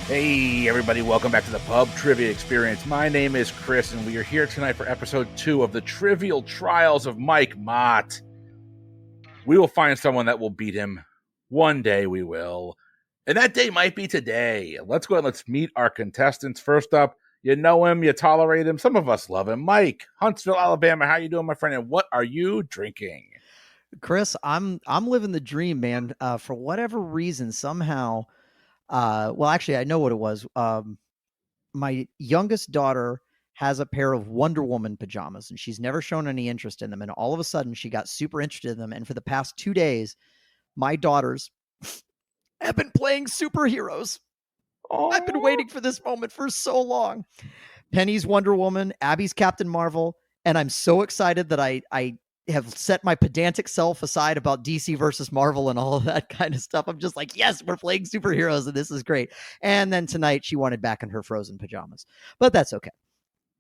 Hey, everybody, welcome back to the Pub Trivia Experience. My name is Chris, and we are here tonight for episode 2 of the Trivial Trials of Mike Mott. We will find someone that will beat him. One day we will. And that day might be today. Let's go and let's meet our contestants. First up, you know him, you tolerate him. Some of us love him. Mike, Huntsville, Alabama. How you doing, my friend? And what are you drinking? Chris, I'm living the dream, man. For whatever reason, somehow, actually, I know what it was. My youngest daughter has a pair of Wonder Woman pajamas, and she's never shown any interest in them. And all of a sudden, she got super interested in them. And for the past 2 days, my daughters have been playing superheroes. I've been waiting for this moment for so long. Penny's Wonder Woman, Abby's Captain Marvel, and I'm so excited that I have set my pedantic self aside about DC versus Marvel and all of that kind of stuff. I'm just like, yes, we're playing superheroes and this is great. And then tonight she wanted back in her Frozen pajamas, but that's okay.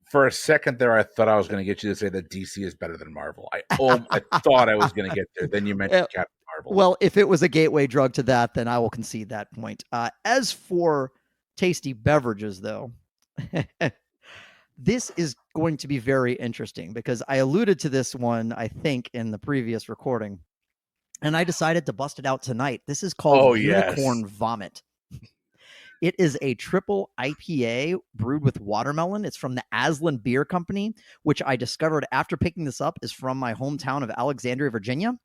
For a second there, I thought I was going to get you to say that DC is better than Marvel. I thought I was going to get there. Then you mentioned Captain Marvel. Well, if it was a gateway drug to that, then I will concede that point. As for tasty beverages, though, this is going to be very interesting because I alluded to this one, I think, in the previous recording, and I decided to bust it out tonight. This is called Unicorn Vomit. It is a triple IPA brewed with watermelon. It's from the Eveland Beer Company, which I discovered after picking this up is from my hometown of Alexandria, Virginia,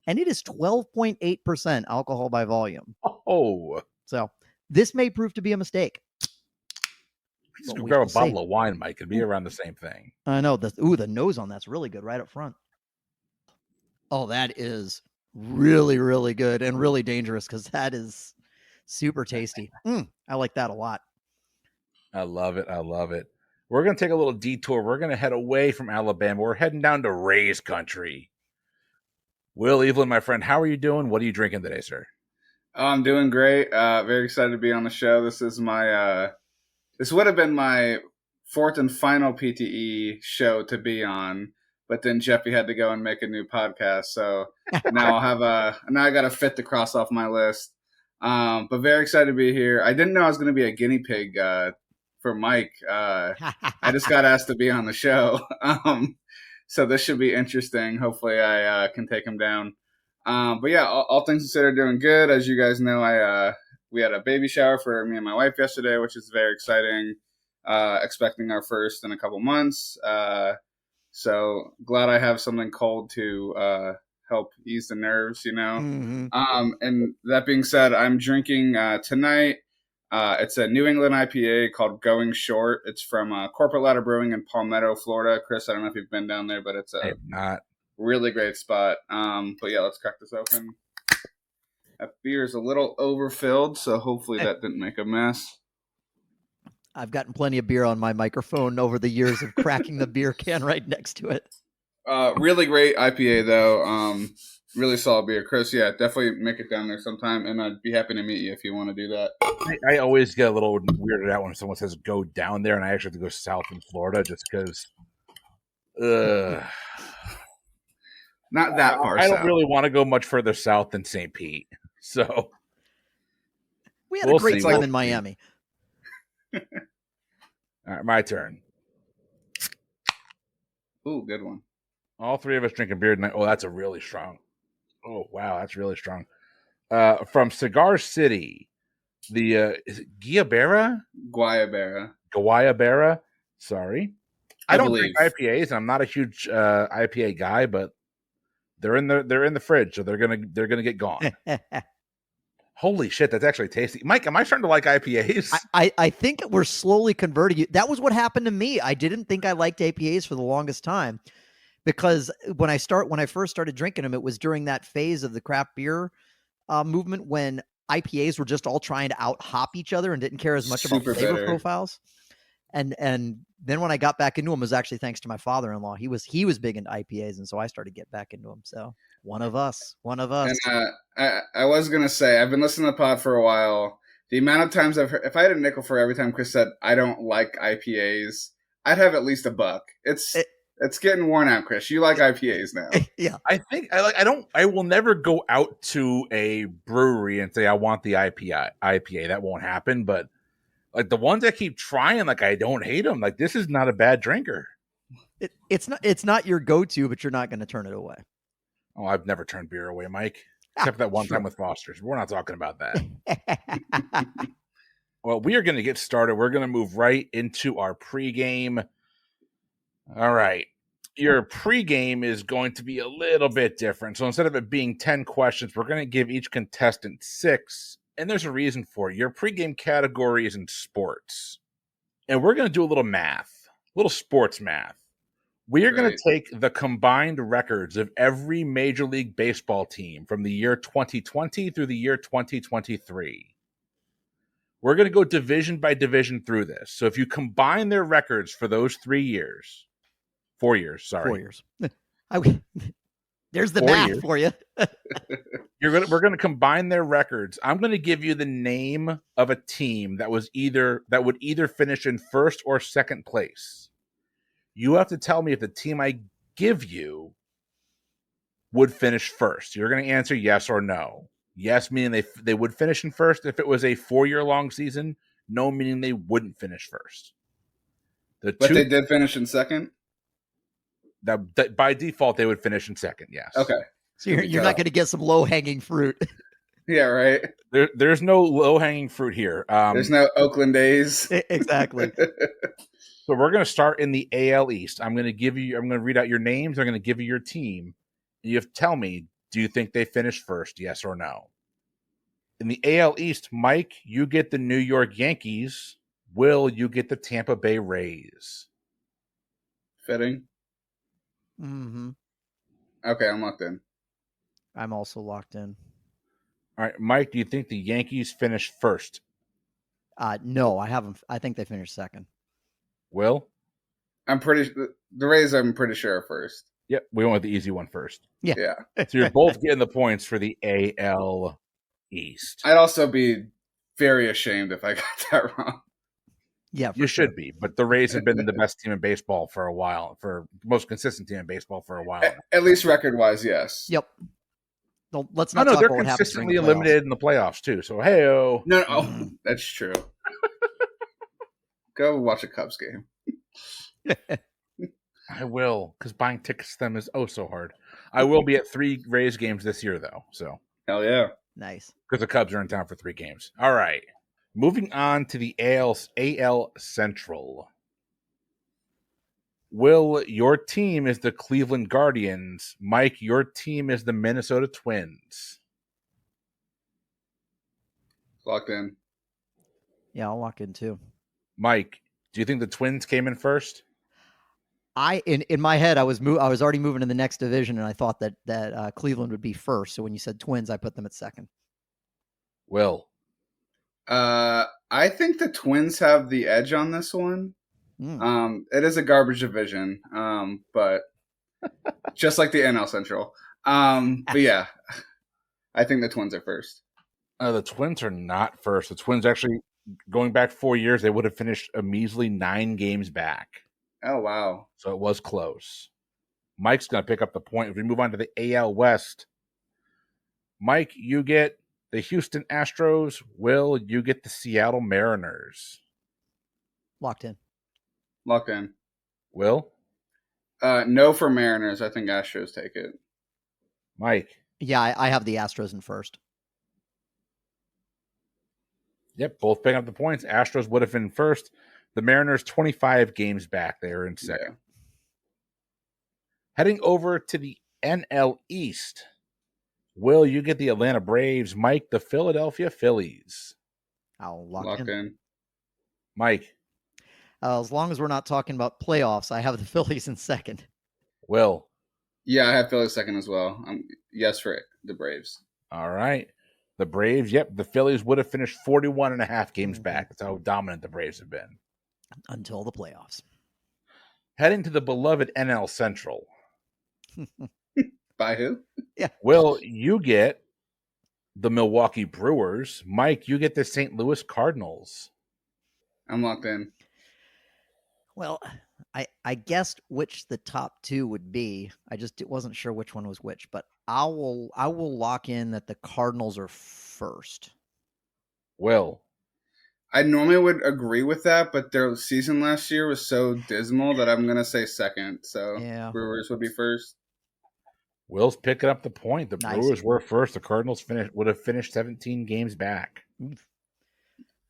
and it is 12.8% alcohol by volume. Oh. So this may prove to be a mistake. Just grab a bottle of wine, Mike. It'd be around the same thing. I know. The nose on that's really good right up front. Oh, that is really, really good and really dangerous because that is super tasty. I like that a lot. I love it. I love it. We're going to take a little detour. We're going to head away from Alabama. We're heading down to Ray's country. Will Eveland, my friend, how are you doing? What are you drinking today, sir? Oh, I'm doing great. Very excited to be on the show. This is my... This would have been my fourth and final PTE show to be on, but then Jeffy had to go and make a new podcast. So now now I got a fit to cross off my list. But very excited to be here. I didn't know I was going to be a guinea pig for Mike. I just got asked to be on the show. So this should be interesting. Hopefully I can take him down. But yeah, all things considered, doing good. As you guys know, we had a baby shower for me and my wife yesterday, which is very exciting. Expecting our first in a couple months. So glad I have something cold to help ease the nerves, you know. Mm-hmm. And that being said, I'm drinking tonight. It's a New England IPA called Going Short. It's from Corporate Ladder Brewing in Palmetto, Florida. Chris, I don't know if you've been down there, but it's a really great spot. But yeah, let's crack this open. That beer is a little overfilled, so hopefully that didn't make a mess. I've gotten plenty of beer on my microphone over the years of cracking the beer can right next to it. Really great IPA, though. Really solid beer. Chris, yeah, definitely make it down there sometime, and I'd be happy to meet you if you want to do that. I always get a little weirded out when someone says go down there, and I actually have to go south in Florida just because... Not that far I south. don't really want to go much further south than St. Pete. So we had a great time in Miami. All right, my turn. Ooh, good one. All three of us drinking beer tonight. Oh, that's a really strong. Oh, wow, that's really strong. From Cigar City, the is it Guayabera? Sorry. I don't drink IPAs. I'm not a huge IPA guy, but they're in the fridge, so they're gonna get gone. Holy shit, that's actually tasty. Mike, am I starting to like IPAs? I think we're slowly converting you. That was what happened to me. I didn't think I liked IPAs for the longest time because when I first started drinking them, it was during that phase of the craft beer movement when IPAs were just all trying to out hop each other and didn't care as much about flavor profiles. And then when I got back into them, it was actually thanks to my father-in-law. He was big into IPAs, and so I started to get back into them. So one of us. And I was gonna say I've been listening to the pod for a while. The amount of times I've heard, if I had a nickel for every time Chris said I don't like IPAs, I'd have at least $1. It's getting worn out, Chris. You like IPAs now. Yeah. I think I will never go out to a brewery and say I want the IPA. That won't happen, but Like the ones that keep trying, like I don't hate them. Like this is not a bad drinker. It's not your go-to, but you're not going to turn it away. Oh, I've never turned beer away, Mike. Except that one time with Foster's. We're not talking about that. Well, we are going to get started. We're going to move right into our pregame. All right. Your pregame is going to be a little bit different. So instead of it being 10 questions, we're going to give each contestant 6. And there's a reason for it. Your pregame category is in sports. And we're going to do a little math, a little sports math. We are going to take the combined records of every Major League Baseball team from the year 2020 through the year 2023. We're going to go division by division through this. So if you combine their records for those 4 years, sorry. 4 years. There's the 4 math years. for you. We're going to combine their records. I'm going to give you the name of a team that would either finish in first or second place. You have to tell me if the team I give you would finish first. You're going to answer yes or no. Yes, meaning they would finish in first if it was a 4-year-long season. No, meaning they wouldn't finish first. But they did finish in second? That by default, they would finish in second, yes. Okay. So you're not going to get some low-hanging fruit. Yeah, right. There's no low-hanging fruit here. There's no Oakland A's. Exactly. So we're going to start in the AL East. I'm going to read out your names. I'm going to give you your team. You have to tell me, do you think they finished first, yes or no? In the AL East, Mike, you get the New York Yankees. Will, you get the Tampa Bay Rays. Fitting. Mm-hmm. Okay, I'm locked in. I'm also locked in. All right, Mike, do you think the Yankees finished first? No, I haven't. I think they finished second. Will? The Rays, I'm pretty sure, are first. Yep, we went with the easy one first. Yeah. So you're both getting the points for the AL East. I'd also be very ashamed if I got that wrong. Yeah, you should be. But the Rays have been the best team in baseball for a while, for the most consistent team in baseball for a while. At least record-wise, yes. Yep. Let's not talk they're about what happens consistently eliminated in the playoffs too. So hey-o. No, that's true. Go watch a Cubs game. I will, because buying tickets to them is so hard. I will be at 3 Rays games this year, though. So hell yeah, nice. Because the Cubs are in town for 3 games. All right, moving on to the AL Central. Will, your team is the Cleveland Guardians. Mike, your team is the Minnesota Twins. Locked in. Yeah, I'll lock in too. Mike, do you think the Twins came in first? In my head, I was already moving to the next division, and I thought that Cleveland would be first. So when you said Twins, I put them at second. Will, I think the Twins have the edge on this one. It is a garbage division, but just like the NL Central. But yeah, I think the Twins are first. The Twins are not first. The Twins actually, going back 4 years, they would have finished a measly 9 games back. Oh, wow. So it was close. Mike's going to pick up the point. If we move on to the AL West, Mike, you get the Houston Astros. Will, you get the Seattle Mariners. Locked in. Locked in. Will? No for Mariners. I think Astros take it. Mike? Yeah, I have the Astros in first. Yep, both picking up the points. Astros would have been first. The Mariners, 25 games back. They are in second. Yeah. Heading over to the NL East. Will, you get the Atlanta Braves. Mike, the Philadelphia Phillies. I'll lock in. Mike? As long as we're not talking about playoffs, I have the Phillies in second. Will? Yeah, I have Phillies second as well. Yes for it. The Braves. All right. The Braves, yep. The Phillies would have finished 41.5 games back. That's how dominant the Braves have been. Until the playoffs. Heading to the beloved NL Central. By who? Yeah. Will, you get the Milwaukee Brewers. Mike, you get the St. Louis Cardinals. I'm locked in. Well, I guessed which the top 2 would be. I just wasn't sure which one was which, but I will lock in that the Cardinals are first. Will? I normally would agree with that, but their season last year was so dismal that I'm gonna say second. So Yeah. Brewers would be first. Will's picking up the point. The Nice. Brewers were first. The Cardinals would have finished 17 games back.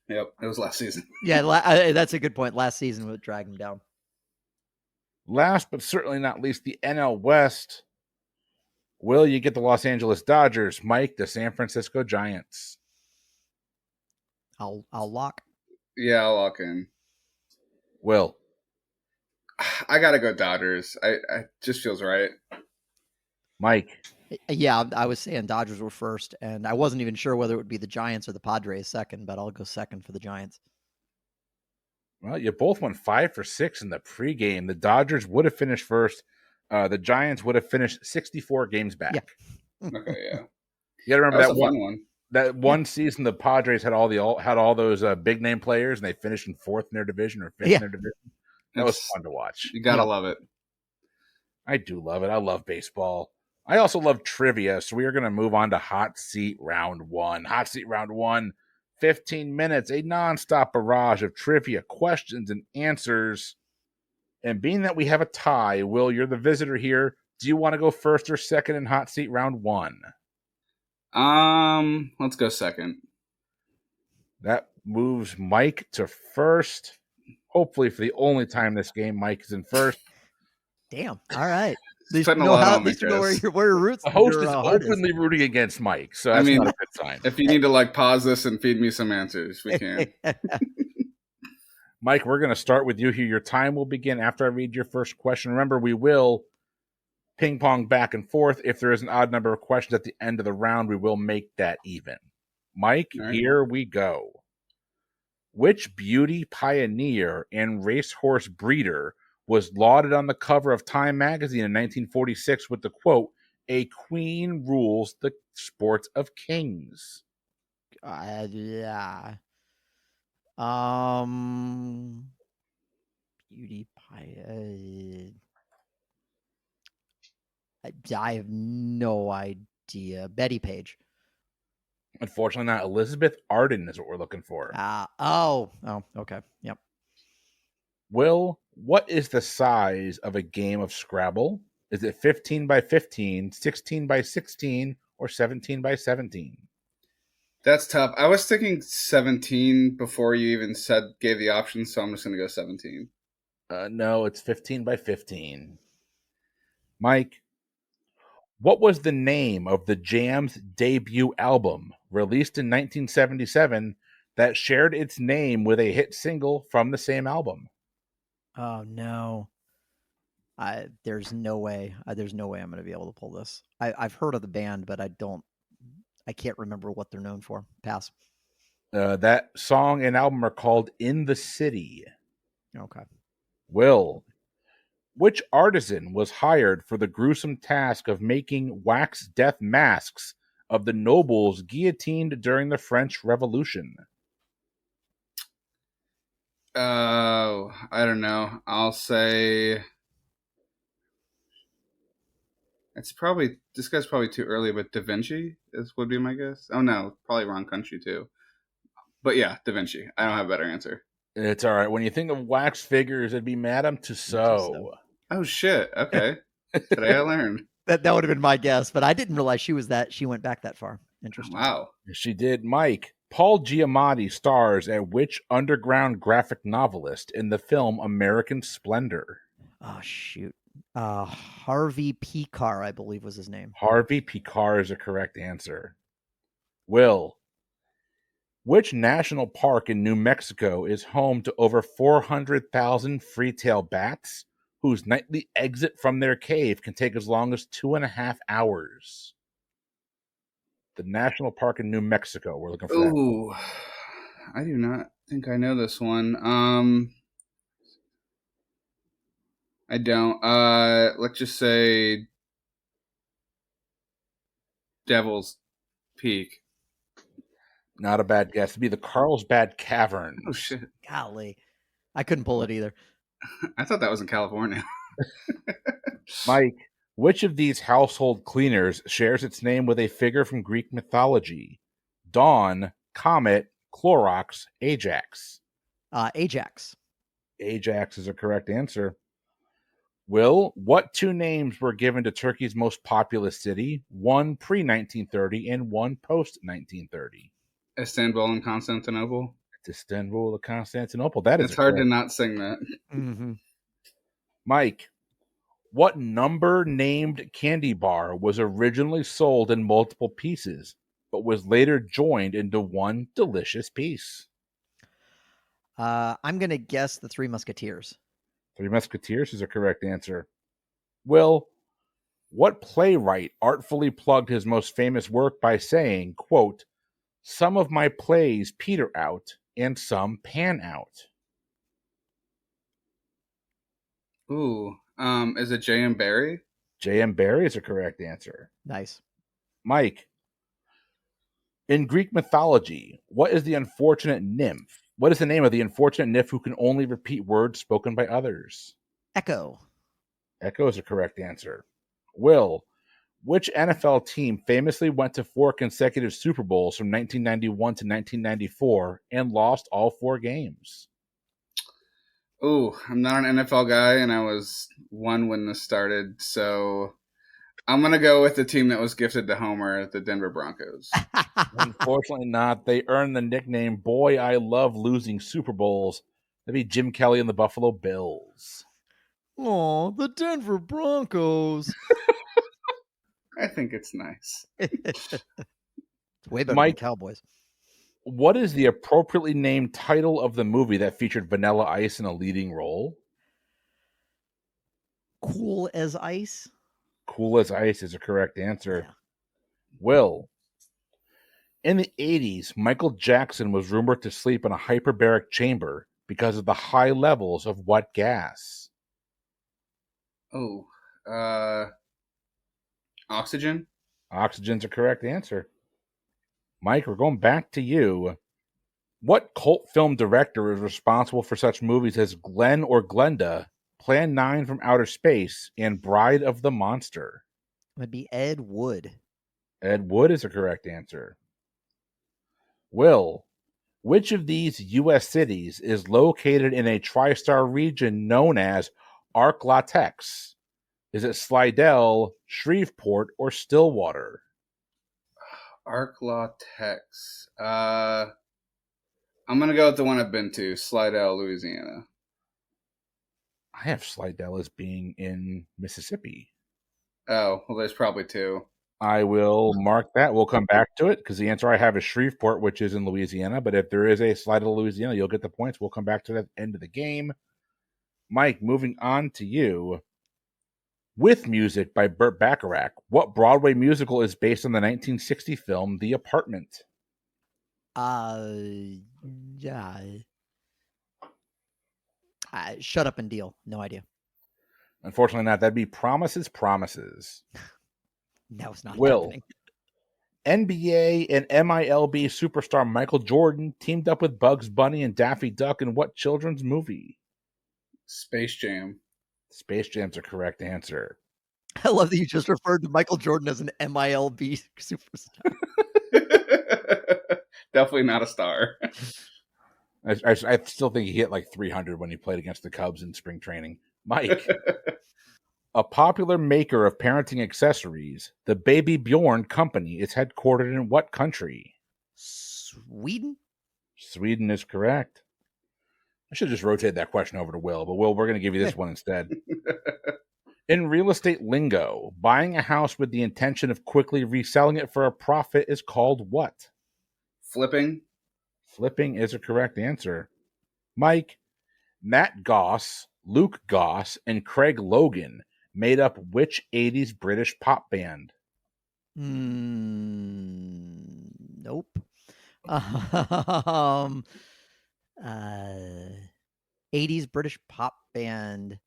Yep, it was last season. Yeah, that's a good point. Last season would drag him down. Last but certainly not least, the NL West. Will, you get the Los Angeles Dodgers. Mike, the San Francisco Giants. I'll lock. Yeah, I'll lock in. Will. I gotta go Dodgers. I just feels right. Mike. Yeah, I was saying Dodgers were first, and I wasn't even sure whether it would be the Giants or the Padres second, but I'll go second for the Giants. Well, you both went 5 for 6 in the pregame. The Dodgers would have finished first. The Giants would have finished 64 games back. Yeah. Okay, yeah. You got to remember that one. That one season, the Padres had all those big name players, and they finished in fourth in their division or fifth in their division. That was fun to watch. You gotta love it. I do love it. I love baseball. I also love trivia, so we are going to move on to Hot Seat Round 1. Hot Seat Round 1, 15 minutes, a nonstop barrage of trivia questions and answers. And being that we have a tie, Will, you're the visitor here. Do you want to go first or second in Hot Seat Round 1? Let's go second. That moves Mike to first. Hopefully, for the only time this game, Mike is in first. Damn. All right. At least Putting you a lot know, on me, at least you know Chris. where your roots. The host your, is heart openly rooting against Mike, so that's not a good sign. If you need to like pause this and feed me some answers, we can. Mike, we're going to start with you here. Your time will begin after I read your first question. Remember, we will ping pong back and forth. If there is an odd number of questions at the end of the round, we will make that even. Mike, right. Here we go. Which beauty pioneer and racehorse breeder was lauded on the cover of Time magazine in 1946 with the quote, "A queen rules the sports of kings"? Yeah. Beauty pie. I have no idea. Betty Page. Unfortunately, not. Elizabeth Arden is what we're looking for. Oh, okay. Yep. Will, what is the size of a game of Scrabble? Is it 15 by 15, 16 by 16, or 17 by 17? That's tough. I was thinking 17 before you even gave the options, so I'm just going to go 17. No, it's 15 by 15. Mike, what was the name of the Jam's debut album, released in 1977, that shared its name with a hit single from the same album? Oh no. There's no way. There's no way I'm going to be able to pull this. I've heard of the band, but I can't remember what they're known for. Pass. That song and album are called In the City. Okay. Will, which artisan was hired for the gruesome task of making wax death masks of the nobles guillotined during the French Revolution? I don't know. I'll say this guy's probably too early, but Da Vinci would be my guess. Oh no, probably wrong country too. But yeah, Da Vinci. I don't have a better answer. It's all right. When you think of wax figures, it'd be Madame Tussauds. Oh shit. Okay. Today I learned. That would have been my guess, but I didn't realize she went back that far. Interesting. Wow. She did. Mike, Paul Giamatti stars as which underground graphic novelist in the film American Splendor? Oh shoot. Harvey Picar, I believe was his name. Harvey Picar is a correct answer. Will, which national park in New Mexico is home to over 400,000 free-tail bats whose nightly exit from their cave can take as long as 2.5 hours? The national park in New Mexico. We're looking for that. Ooh, I do not think I know this one. I don't. Let's just say Devil's Peak. Not a bad guess. It'd be the Carlsbad Caverns. Oh shit! Golly, I couldn't pull it either. I thought that was in California. Mike, which of these household cleaners shares its name with a figure from Greek mythology? Dawn, Comet, Clorox, Ajax? Ajax. Ajax is a correct answer. Will, what two names were given to Turkey's most populous city, one pre-1930 and one post-1930? Istanbul and Constantinople. Istanbul and Constantinople. That is It's hard correct. to not sing that. Mm-hmm. Mike, what number named candy bar was originally sold in multiple pieces, but was later joined into one delicious piece? I'm going to guess the Three Musketeers. Three Musketeers is a correct answer. Will, what playwright artfully plugged his most famous work by saying, quote, "Some of my plays peter out and some pan out"? Ooh. Is it J.M. Barrie? J.M. Barrie is a correct answer. Nice. Mike, in Greek mythology, what is the unfortunate nymph? What is the name of the unfortunate nymph who can only repeat words spoken by others? Echo. Echo is a correct answer. Will, which NFL team famously went to 4 consecutive Super Bowls from 1991 to 1994 and lost all 4 games? Ooh, I'm not an NFL guy, and I was one when this started, so I'm going to go with the team that was gifted to Homer, the Denver Broncos. Unfortunately not. They earned the nickname, "Boy, I Love Losing Super Bowls." That'd be Jim Kelly and the Buffalo Bills. Oh, the Denver Broncos. I think it's nice. It's way better Mike, than Cowboys. what is the appropriately named title of the movie that featured Vanilla Ice in a leading role? Cool as Ice. Cool as Ice is a correct answer. Yeah. Will, in the 80s, Michael Jackson was rumored to sleep in a hyperbaric chamber because of the high levels of what gas? Oh, oxygen? Oxygen's a correct answer. Mike, we're going back to you. What cult film director is responsible for such movies as Glenn or Glenda, Plan 9 from Outer Space, and Bride of the Monster? It would be Ed Wood. Ed Wood is a correct answer. Will, which of these U.S. cities is located in a tri-star region known as Arc-La-Tex? Is it Slidell, Shreveport, or Stillwater? Arc-La-Tex. I'm going to go with the one I've been to, Slidell, Louisiana. I have Slidell as being in Mississippi. Oh, well, there's probably 2. I will mark that. We'll come back to it because the answer I have is Shreveport, which is in Louisiana. But if there is a Slidell, Louisiana, you'll get the points. We'll come back to that at the end of the game. Mike, moving on to you. With music by Burt Bacharach, what Broadway musical is based on the 1960 film The Apartment? Yeah. Shut Up and Deal. No idea. Unfortunately not. That'd be Promises, Promises. That was not Will, happening. NBA and MILB superstar Michael Jordan teamed up with Bugs Bunny and Daffy Duck in what children's movie? Space Jam. Space Jam's a correct answer. I love that you just referred to Michael Jordan as an MILB superstar. Definitely not a star. I still think he hit like 300 when he played against the Cubs in spring training. Mike, a popular maker of parenting accessories, the Baby Bjorn Company is headquartered in what country? Sweden? Sweden is correct. I should just rotate that question over to Will, but Will, we're going to give you this one instead. In real estate lingo, buying a house with the intention of quickly reselling it for a profit is called what? Flipping. Flipping is a correct answer. Mike, Matt Goss, Luke Goss, and Craig Logan made up which 80s British pop band? Nope. 80s British pop band.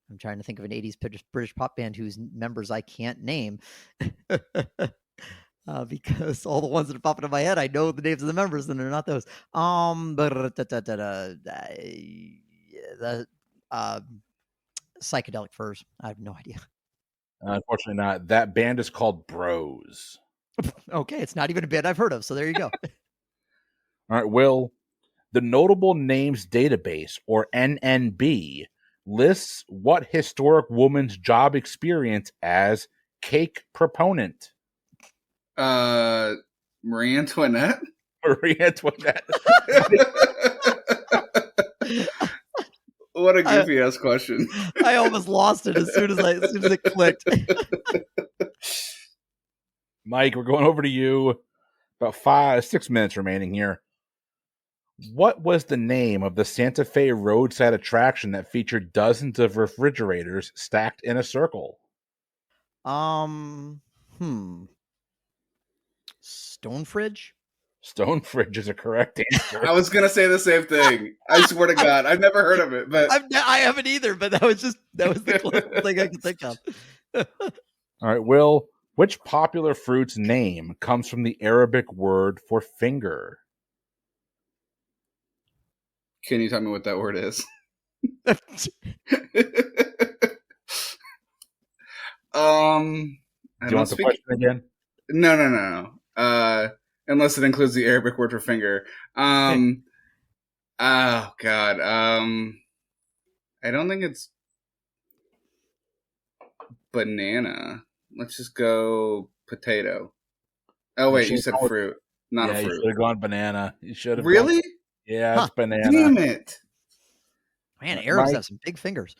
I'm trying to think of an 80s British pop band whose members I can't name. Because all the ones that are popping in my head, I know the names of the members, and they're not those. The Psychedelic Furs. I have no idea. Unfortunately not. That band is called Bros. Okay, it's not even a band I've heard of, so there you go. All right, Will. The Notable Names Database, or NNB, lists what historic woman's job experience as cake proponent? Marie Antoinette. Marie Antoinette. What a goofy ass question. I almost lost it as soon as it clicked. Mike, we're going over to you. About 6 minutes remaining here. What was the name of the Santa Fe roadside attraction that featured dozens of refrigerators stacked in a circle? Stone Fridge? Stone Fridge is a correct answer. I was gonna say the same thing. I swear to God, I've never heard of it, but I haven't either. But that was the closest thing I could think of. All right, Will. Which popular fruit's name comes from the Arabic word for finger? Can you tell me what that word is? Do you want the question again? No. Unless it includes the Arabic word for finger. Oh God. I don't think it's banana. Let's just go potato. Oh wait, you said fruit, not a fruit. You should have gone banana. You should have. Really? Yeah, it's banana. Damn it! Man, Arabs have some big fingers.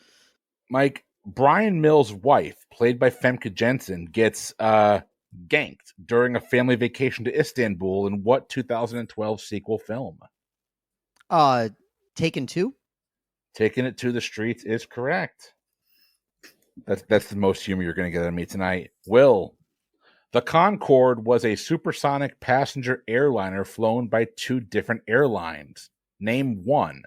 Mike, Brian Mills' wife, played by Femke Jensen, gets ganked during a family vacation to Istanbul in what 2012 sequel film? Taken 2? Taking It to the Streets is correct. That's the most humor you're going to get out of me tonight. Will, the Concorde was a supersonic passenger airliner flown by 2 different airlines. Name one.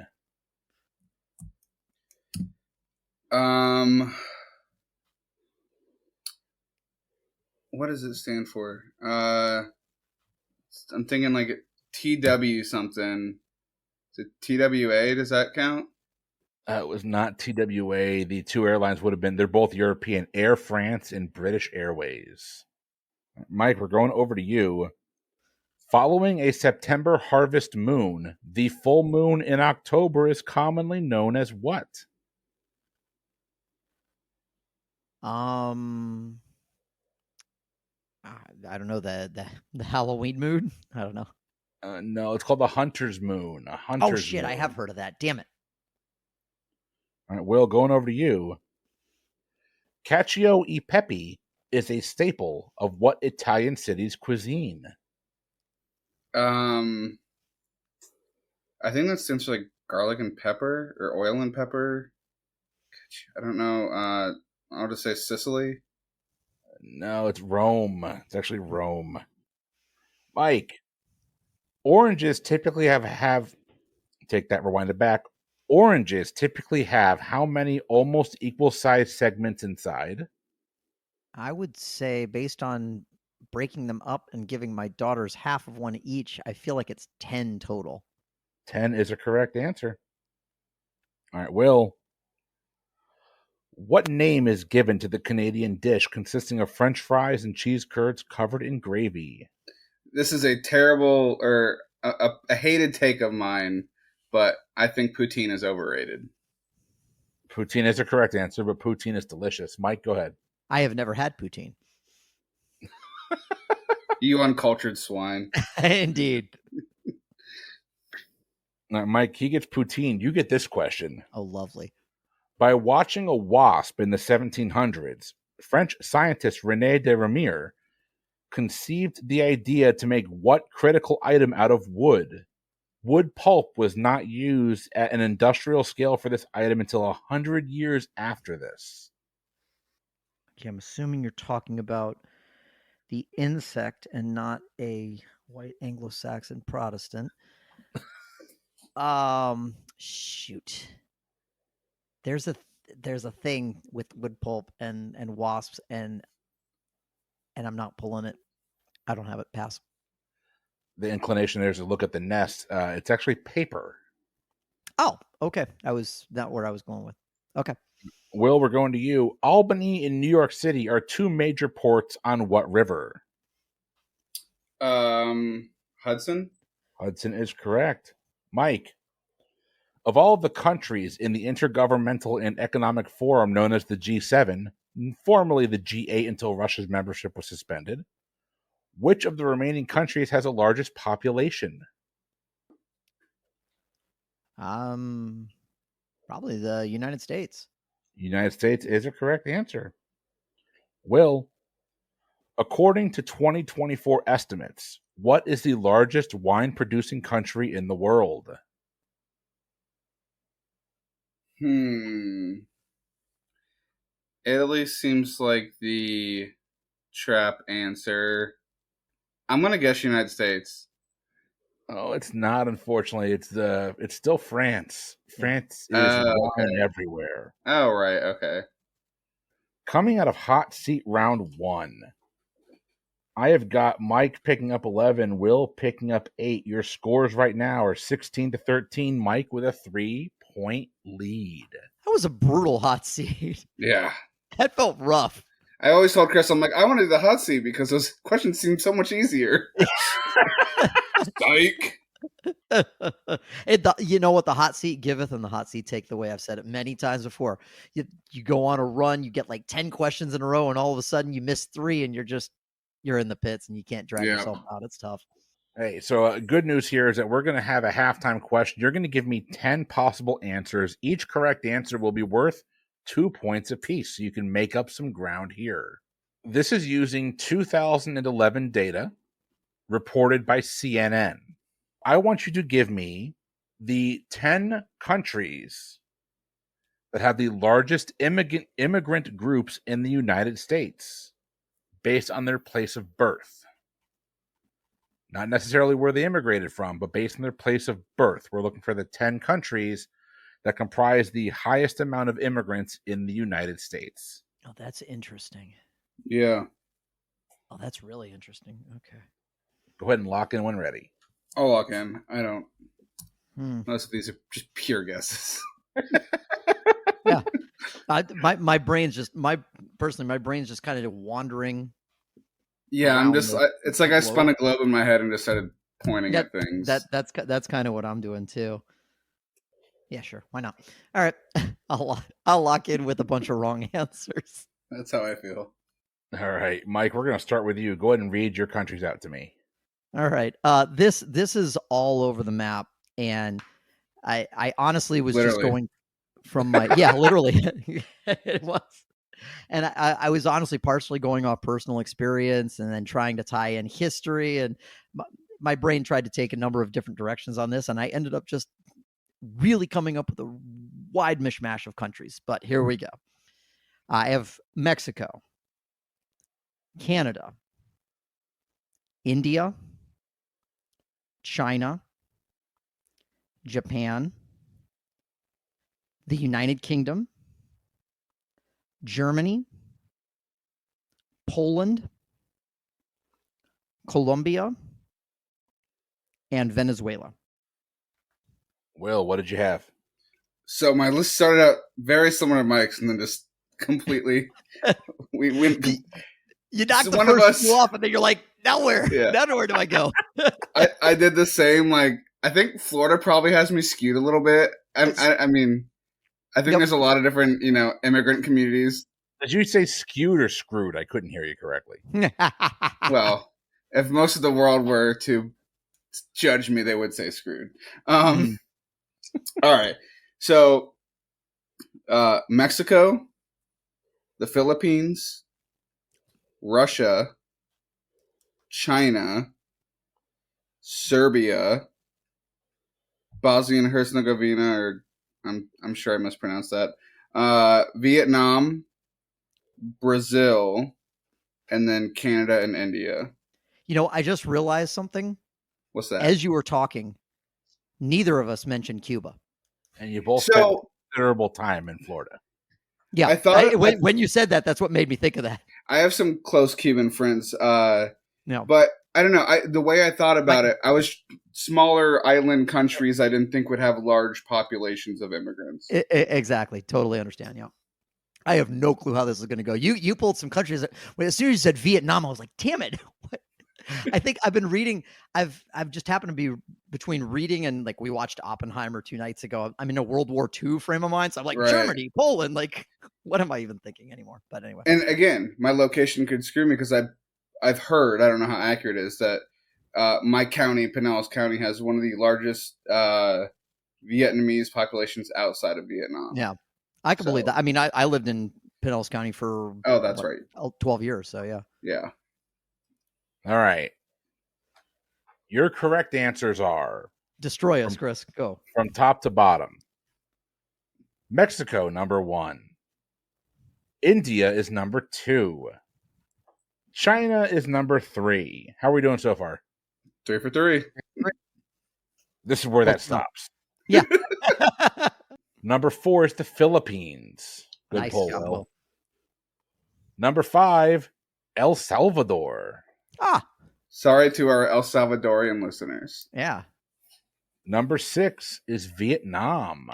What does it stand for? I'm thinking like TW something. Is it TWA? Does that count? It was not TWA. The 2 airlines would have been, they're both European, Air France and British Airways. Mike, we're going over to you. Following a September harvest moon, the full moon in October is commonly known as what? I don't know, the Halloween moon. I don't know. No, it's called the Hunter's Moon. Oh shit! Moon. I have heard of that. Damn it! All right, Will, going over to you. Cacio e pepe is a staple of what Italian city's cuisine? I think that stands for like garlic and pepper or oil and pepper. I don't know. I'll just say Sicily. No, it's Rome. It's actually Rome. Mike, oranges typically have take that, rewind it back. Oranges typically have how many almost equal sized segments inside? I would say, based on breaking them up and giving my daughters half of one each, I feel like it's 10 total. 10 is a correct answer. All right, Will. What name is given to the Canadian dish consisting of French fries and cheese curds covered in gravy? This is a terrible or a hated take of mine, but I think poutine is overrated. Poutine is a correct answer, but poutine is delicious. Mike, go ahead. I have never had poutine. You uncultured swine. Indeed. Now, Mike, he gets poutine. You get this question. Oh, lovely. By watching a wasp in the 1700s, French scientist René de Ramier conceived the idea to make what critical item out of wood? Wood pulp was not used at an industrial scale for this item until 100 years after this. Okay, I'm assuming you're talking about the insect and not a white Anglo-Saxon Protestant. Shoot. There's a thing with wood pulp and wasps and I'm not pulling it. I don't have it. Pass. The inclination there is to look at the nest. It's actually paper. Oh, okay. I was not where I was going with. Okay. Will, we're going to you. Albany and New York City are 2 major ports on what river? Hudson? Hudson is correct. Mike, of all of the countries in the Intergovernmental and Economic Forum known as the G7, formerly the G8 until Russia's membership was suspended, which of the remaining countries has the largest population? Probably the United States. United States is a correct answer. Will, according to 2024 estimates, what is the largest wine-producing country in the world? Italy seems like the trap answer. I'm gonna guess United States. Oh, it's not. Unfortunately, it's still France. France is wine everywhere. Oh, right. Okay. Coming out of hot seat round 1, I have got Mike picking up 11, Will picking up 8. Your scores right now are 16-13. Mike with a 3-point lead. That was a brutal hot seat. Yeah. That felt rough. I always told Chris, I'm like, I wanted the hot seat because those questions seem so much easier. Psych. You know what? The hot seat giveth and the hot seat take the way. I've said it many times before. You go on a run, you get like 10 questions in a row, and all of a sudden you miss 3 and you're in the pits and you can't drag yourself out. It's tough. Hey, so good news here is that we're going to have a halftime question. You're going to give me 10 possible answers. Each correct answer will be worth 2 points apiece, so you can make up some ground here. This is using 2011 data reported by CNN. I want you to give me the 10 countries that have the largest immigrant groups in the United States based on their place of birth. Not necessarily where they immigrated from, but based on their place of birth. We're looking for the 10 countries that comprise the highest amount of immigrants in the United States. Oh, that's interesting. Yeah. Oh, that's really interesting. Okay. Go ahead and lock in when ready. I'll lock in. I don't. Most of these are just pure guesses. Yeah. My brain's just my brain's just kind of wandering. Yeah, I'm just. It's like I spun a globe in my head and just started pointing at things. That's kind of what I'm doing too. Yeah, sure. Why not? All right, I'll lock in with a bunch of wrong answers. That's how I feel. All right, Mike. We're going to start with you. Go ahead and read your countries out to me. All right. This is all over the map, and I honestly was just going from my literally it was. And I was honestly partially going off personal experience and then trying to tie in history. And my brain tried to take a number of different directions on this. And I ended up just really coming up with a wide mishmash of countries. But here we go. I have Mexico, Canada, India, China, Japan, the United Kingdom, Germany, Poland, Colombia, and Venezuela. Will, what did you have? So my list started out very similar to Mike's, and then just completely we went. You knocked the first two off, and then you're like, nowhere. Yeah. Nowhere do I go. I did the same. Like, I think Florida probably has me skewed a little bit. I mean, I think there's a lot of different, immigrant communities. Did you say skewed or screwed? I couldn't hear you correctly. Well, if most of the world were to judge me, they would say screwed. All right. So, Mexico, the Philippines, Russia, China, Serbia, Bosnia and Herzegovina, or I'm sure I mispronounced that. Vietnam, Brazil, and then Canada and India. I just realized something. What's that? As you were talking, neither of us mentioned Cuba. And you both spent considerable time in Florida. Yeah, I thought when you said that, that's what made me think of that. I have some close Cuban friends. No, but I don't know. The way I thought about it, I was smaller island countries I didn't think would have large populations of immigrants. Exactly. Totally understand. Yeah. I have no clue how this is going to go. You pulled some countries that, as soon as you said Vietnam, I was like, damn it. What? I think I've been reading. I've just happened to be between reading and like we watched Oppenheimer 2 nights ago. I'm in a World War II frame of mind, so I'm like Right. Germany, Poland. Like, what am I even thinking anymore? But anyway, And again, my location could screw me because I've heard, I don't know how accurate it is, that my county, Pinellas County, has one of the largest Vietnamese populations outside of Vietnam. yeah, I can believe that. I mean, I lived in Pinellas County for that's right, 12 years. So yeah. All right. Your correct answers are destroy us, Chris. Go from top to bottom. Mexico, number 1. India is number 2. China is number 3. How are we doing so far? 3 for 3. This is where that stops. Yeah. Number 4 is the Philippines. Good nice pull, job, Will. Will. Number 5, El Salvador. Sorry to our El Salvadorian listeners. Yeah. Number 6 is Vietnam.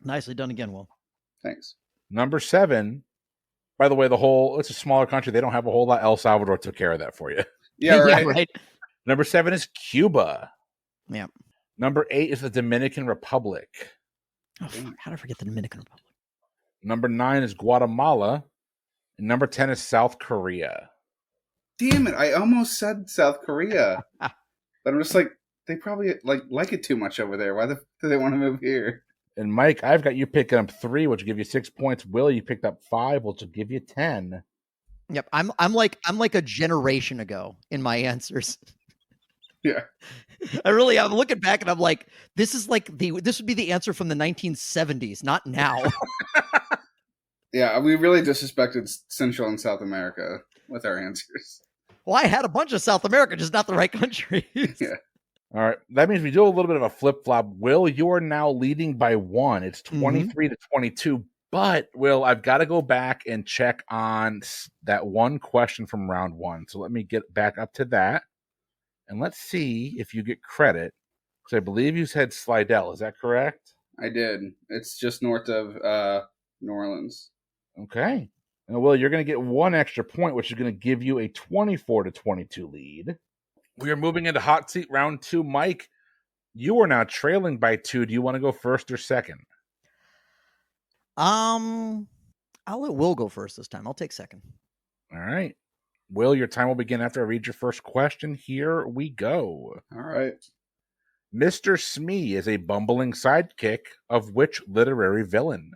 Nicely done again, Will. Thanks. Number 7, by the way, it's a smaller country. They don't have a whole lot. El Salvador took care of that for you. Yeah, right. Yeah, right. Number 7 is Cuba. Yeah. Number 8 is the Dominican Republic. Oh, how did I forget the Dominican Republic? Number 9 is Guatemala. And number 10 is South Korea. Damn it! I almost said South Korea, but I'm just like, they probably like it too much over there. Why do they want to move here? And Mike, I've got you picking up 3, which will give you 6 points. Will, you picked up 5, which will give you 10. Yep, I'm like a generation ago in my answers. Yeah, I'm looking back and I'm like, this would be the answer from the 1970s, not now. Yeah, we really disrespected Central and South America with our answers. Well, I had a bunch of South America, just not the right countries. Yeah. All right. That means we do a little bit of a flip-flop. Will, you are now leading by 1. It's 23 to 22. But, Will, I've got to go back and check on that one question from round 1. So let me get back up to that. And let's see if you get credit. Because I believe you said Slidell. Is that correct? I did. It's just north of New Orleans. Okay. And Will, you're going to get 1 extra point, which is going to give you a 24 to 22 lead. We are moving into hot seat round 2. Mike, you are now trailing by 2. Do you want to go first or second? I'll let Will go first this time. I'll take second. All right. Will, your time will begin after I read your first question. Here we go. All right. Mr. Smee is a bumbling sidekick of which literary villain?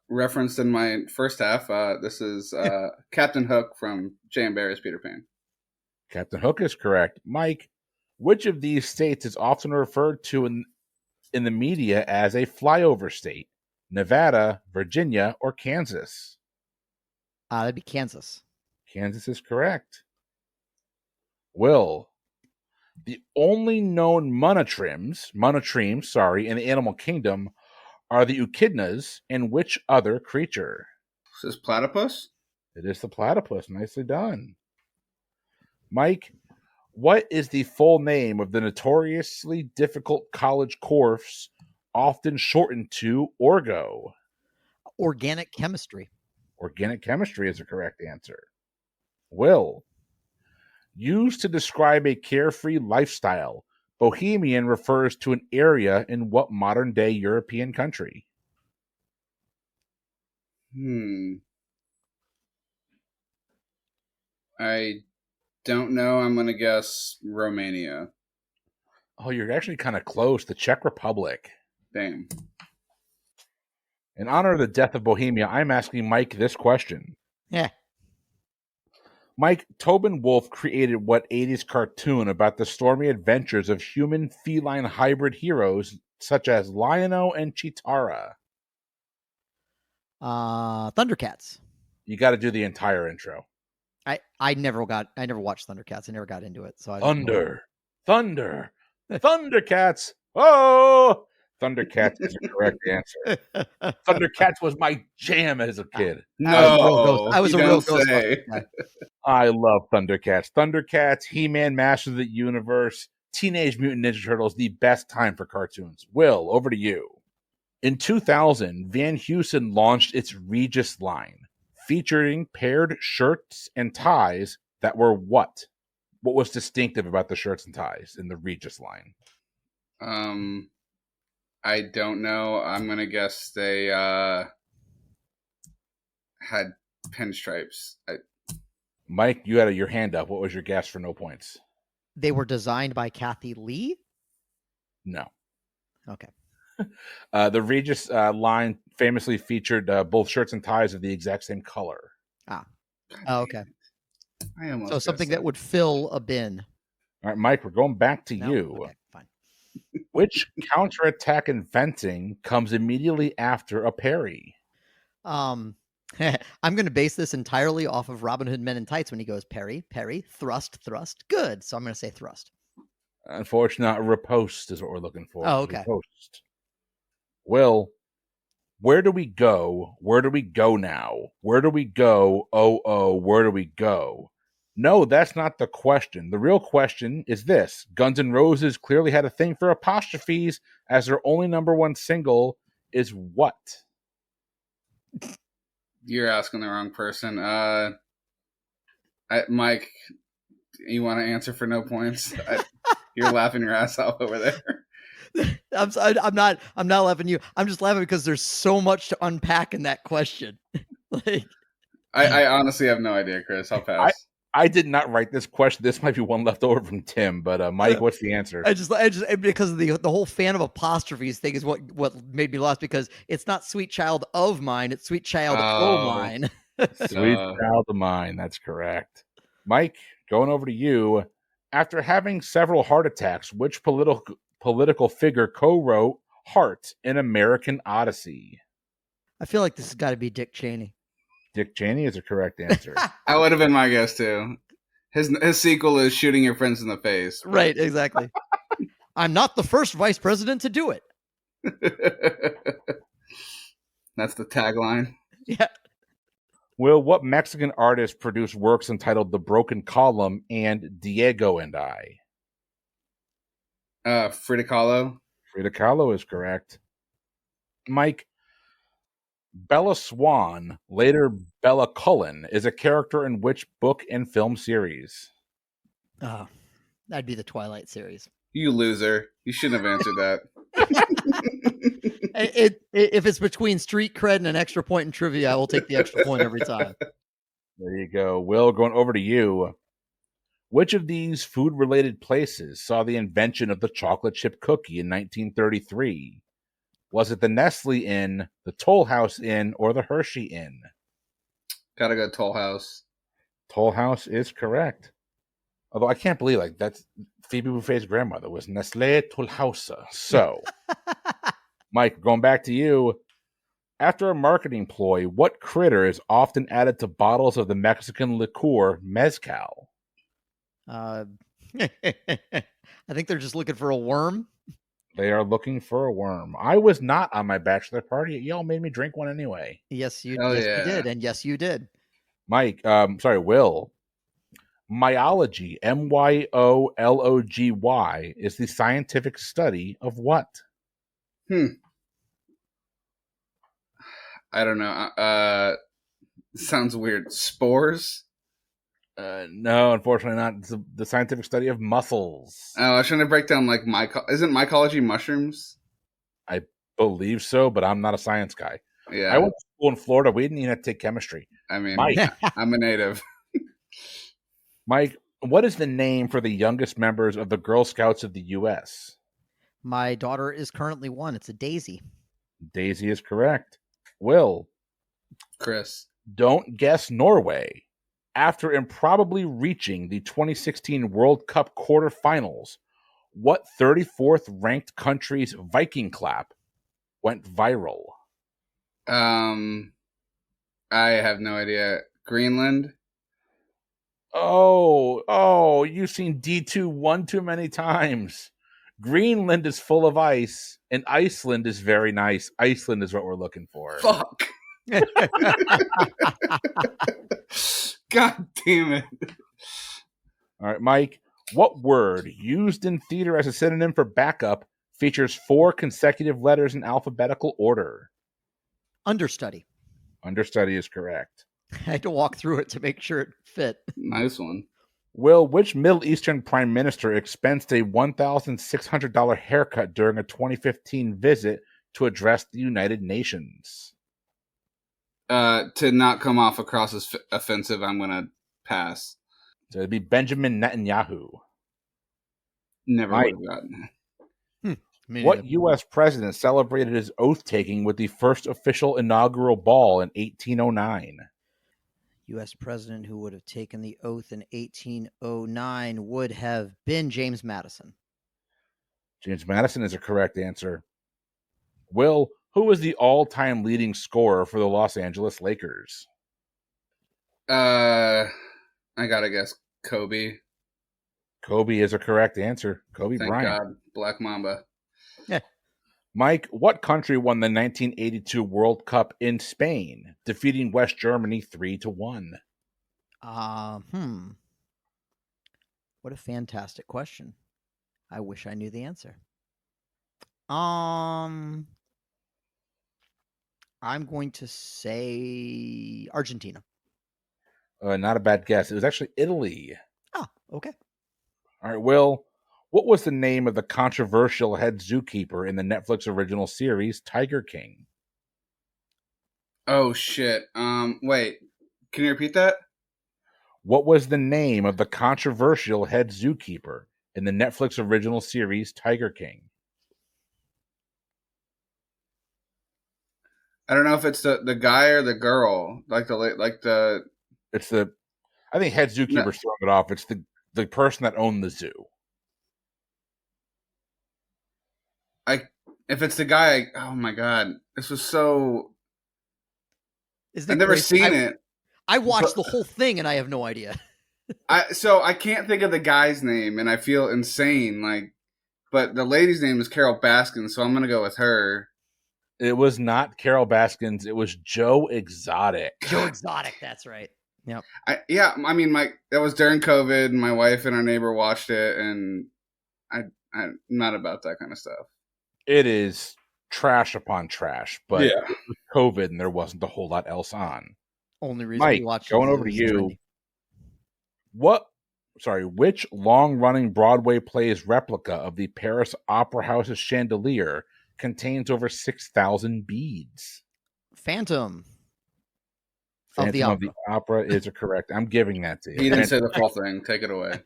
Referenced in my first half, this is Captain Hook from J.M. Barrie's Peter Pan. Captain Hook is correct. Mike, which of these states is often referred to in the media as a flyover state? Nevada, Virginia, or Kansas? That'd be Kansas. Kansas is correct. Will, the only known monotremes, in the animal kingdom are the echidnas and which other creature? Is this platypus? It is the platypus. Nicely done. Mike, what is the full name of the notoriously difficult college course often shortened to Orgo? Organic chemistry. Organic chemistry is the correct answer. Will, used to describe a carefree lifestyle, Bohemian refers to an area in what modern-day European country? I don't know. I'm going to guess Romania. Oh, you're actually kind of close. The Czech Republic. Damn. In honor of the death of Bohemia, I'm asking Mike this question. Yeah. Mike, Tobin Wolfe created what 80s cartoon about the stormy adventures of human-feline hybrid heroes such as Lion-O and Chitara? Thundercats. You got to do the entire intro. I never watched Thundercats. I never got into it. So Thundercats. Oh, Thundercats is the correct answer. Thundercats was my jam as a kid. No, I was a real ghost guy. I love Thundercats. Thundercats, He-Man, Masters of the Universe, Teenage Mutant Ninja Turtles, the best time for cartoons. Will, over to you. In 2000, Van Heusen launched its Regis line, featuring paired shirts and ties that were what? What was distinctive about the shirts and ties in the Regis line? I don't know. I'm gonna guess they had pinstripes. Mike, you had your hand up. What was your guess for no points? They were designed by Kathy Lee? No. Okay. The Regis line famously featured both shirts and ties of the exact same color. Ah. Oh, okay. So something that would fill a bin. All right, Mike, we're going back to you. Okay, fine. Which counterattack in fencing comes immediately after a parry? I'm going to base this entirely off of Robin Hood Men in Tights when he goes parry, parry, thrust, thrust. Good. So I'm going to say thrust. Unfortunately, riposte is what we're looking for. Oh, okay. Riposte. Will, where do we go? Where do we go now? Where do we go? Oh, where do we go? No, that's not the question. The real question is this. Guns N' Roses clearly had a thing for apostrophes, as their only number one single is what? You're asking the wrong person. Mike, you want to answer for no points? You're laughing your ass off over there. I'm not laughing at you. I'm just laughing because there's so much to unpack in that question. Like, I honestly have no idea, Chris. I'll pass. I did not write this question. This might be one left over from Tim, but Mike, what's the answer? I just because of the whole fan of apostrophes thing is what made me lost, because it's not Sweet Child of Mine, it's Sweet Child O' Mine. Sweet Child of Mine, that's correct. Mike, going over to you. After having several heart attacks, which political figure co-wrote Heart in American Odyssey? I feel like this has got to be Dick Cheney. Dick Cheney is a correct answer. That would have been my guess too. His sequel is Shooting Your Friends in the Face. Right, exactly. I'm not the first vice president to do it. That's the tagline. Yeah. Will, what Mexican artist produced works entitled The Broken Column and Diego and I? Frida Kahlo. Frida Kahlo is correct. Mike, Bella Swan, later Bella Cullen, is a character in which book and film series? That'd be the Twilight series. You loser. You shouldn't have answered that. If it's between street cred and an extra point in trivia, I will take the extra point every time. There you go. Will, going over to you. Which of these food-related places saw the invention of the chocolate chip cookie in 1933? Was it the Nestle Inn, the Toll House Inn, or the Hershey Inn? Gotta go Toll House. Toll House is correct. Although I can't believe that's Phoebe Buffay's grandmother was Nestle Toll House. So, Mike, going back to you. After a marketing ploy, what critter is often added to bottles of the Mexican liqueur mezcal? I think they're just looking for a worm. They are looking for a worm. I was not on my bachelor party. Y'all made me drink one anyway. Yes, you did. And yes, you did. Mike, Will. Myology, myology, is the scientific study of what? I don't know. Sounds weird. Spores? No, unfortunately not. It's the scientific study of mussels. Oh, I was trying to break down isn't mycology mushrooms? I believe so, but I'm not a science guy. Yeah. I went to school in Florida. We didn't even have to take chemistry. I mean, Mike. I'm a native. Mike, what is the name for the youngest members of the Girl Scouts of the U.S.? My daughter is currently one. It's a Daisy. Daisy is correct. Will. Chris. Don't guess Norway. After improbably reaching the 2016 World Cup quarterfinals, what 34th ranked country's Viking clap went viral? I have no idea. Greenland? Oh, you've seen D2 one too many times. Greenland is full of ice, and Iceland is very nice. Iceland is what we're looking for. Fuck. God damn it. All right, Mike, what word used in theater as a synonym for backup features 4 consecutive letters in alphabetical order? Understudy. Understudy is correct. I had to walk through it to make sure it fit. Nice one. Will, which Middle Eastern prime minister expensed a $1,600 haircut during a 2015 visit to address the United Nations? To not come off across as offensive, I'm gonna pass. So it'd be Benjamin Netanyahu. Never Mike, would have gotten. what U.S. president celebrated his oath-taking with the first official inaugural ball in 1809? U.S. president who would have taken the oath in 1809 would have been James Madison. James Madison is a correct answer. Will, who was the all-time leading scorer for the Los Angeles Lakers? I gotta guess Kobe. Kobe is a correct answer. Kobe Thank Bryant. God, Black Mamba. Yeah. Mike, what country won the 1982 World Cup in Spain, defeating West Germany 3-1? What a fantastic question. I wish I knew the answer. I'm going to say Argentina. Not a bad guess. It was actually Italy. Oh, okay. All right, Will, what was the name of the controversial head zookeeper in the Netflix original series Tiger King? Oh shit. Wait. Can you repeat that? What was the name of the controversial head zookeeper in the Netflix original series Tiger King? I don't know if it's the guy or the girl. It's the, I think head zookeeper's throwing it off. It's the person that owned the zoo. If it's the guy, oh my god, this was so. I've never seen it. I watched the whole thing and I have no idea. I can't think of the guy's name, and I feel insane. But the lady's name is Carol Baskin, so I'm gonna go with her. It was not Carol Baskins. It was Joe Exotic. Joe Exotic, that's right. Yep. I mean, that was during COVID. And my wife and our neighbor watched it, and I'm not about that kind of stuff. It is trash upon trash, but yeah. It was COVID and there wasn't a whole lot else on. Only reason Mike, we watched going over to you. Which long-running Broadway play's replica of the Paris Opera House's chandelier contains over 6,000 beads? Phantom of the Opera is correct. I'm giving that to you. He didn't say the full thing. Take it away.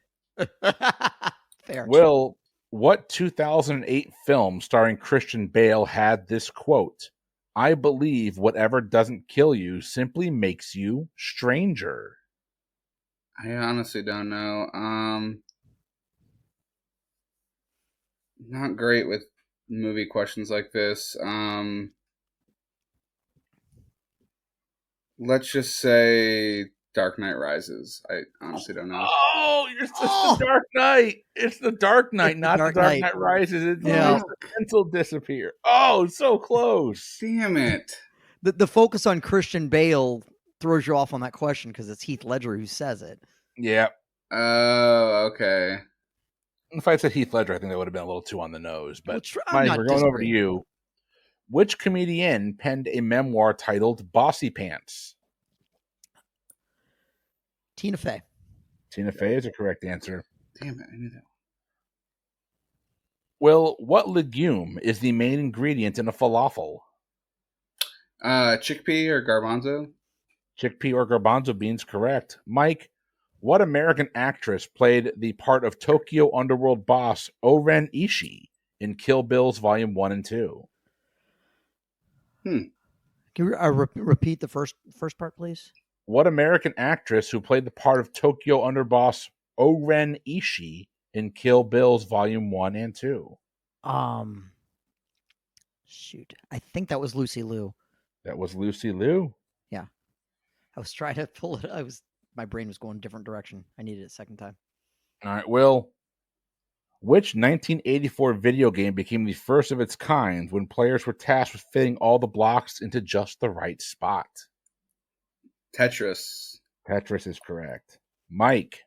Fair. Will, what 2008 film starring Christian Bale had this quote? I believe whatever doesn't kill you simply makes you stranger. I honestly don't know. Not great with movie questions like this. Let's just say Dark Knight Rises. I honestly don't know. Oh, it's the Dark Knight. It's the Dark Knight, not the Dark Knight Rises. It makes the pencil disappear. Oh, so close. Damn it. The focus on Christian Bale throws you off on that question because it's Heath Ledger who says it. Yeah. Oh, okay. If I said Heath Ledger, I think that would have been a little too on the nose. But Mike, we're going over to you. Which comedian penned a memoir titled Bossy Pants? Tina Fey. Tina Fey is a correct answer. Damn it, I knew that. Will, what legume is the main ingredient in a falafel? Chickpea or garbanzo? Chickpea or garbanzo beans, correct. Mike, what American actress played the part of Tokyo underworld boss Oren Ishii in Kill Bills Volume 1 and 2? Can you repeat the first part, please? What American actress who played the part of Tokyo underboss Oren Ishii in Kill Bills Volume 1 and 2? Shoot. I think that was Lucy Liu. That was Lucy Liu. Yeah. I was trying to pull it. My brain was going a different direction. I needed it a second time. All right, Will. Which 1984 video game became the first of its kind when players were tasked with fitting all the blocks into just the right spot? Tetris. Tetris is correct. Mike.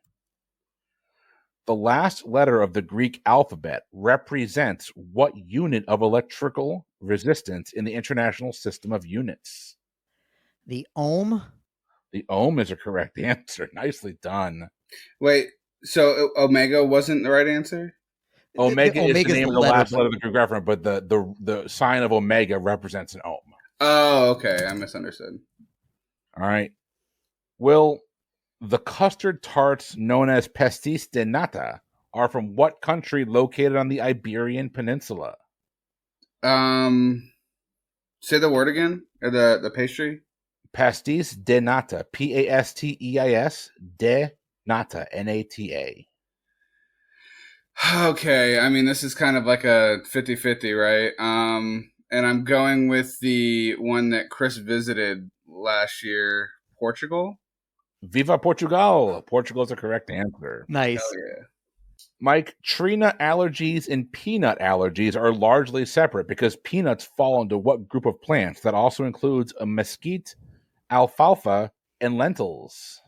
The last letter of the Greek alphabet represents what unit of electrical resistance in the International System of Units? The ohm? The ohm is a correct answer. Nicely done. Wait, So Omega wasn't the right answer? Omega is the Omega's name the of the letter, last but- letter of the Greek alphabet, but the sign of Omega represents an ohm. Oh, okay. I misunderstood. All right. Will, the custard tarts known as pastis de nata are from what country located on the Iberian Peninsula? Say the word again, or the pastry. Pastis de nata, Pasteis de nata, Nata. Okay, I mean, this is kind of like a 50-50, right? And I'm going with the one that Chris visited last year, Portugal. Viva Portugal! Portugal is the correct answer. Nice. Hell yeah. Mike, tree nut allergies and peanut allergies are largely separate because peanuts fall into what group of plants? That also includes a mesquite, alfalfa, and lentils.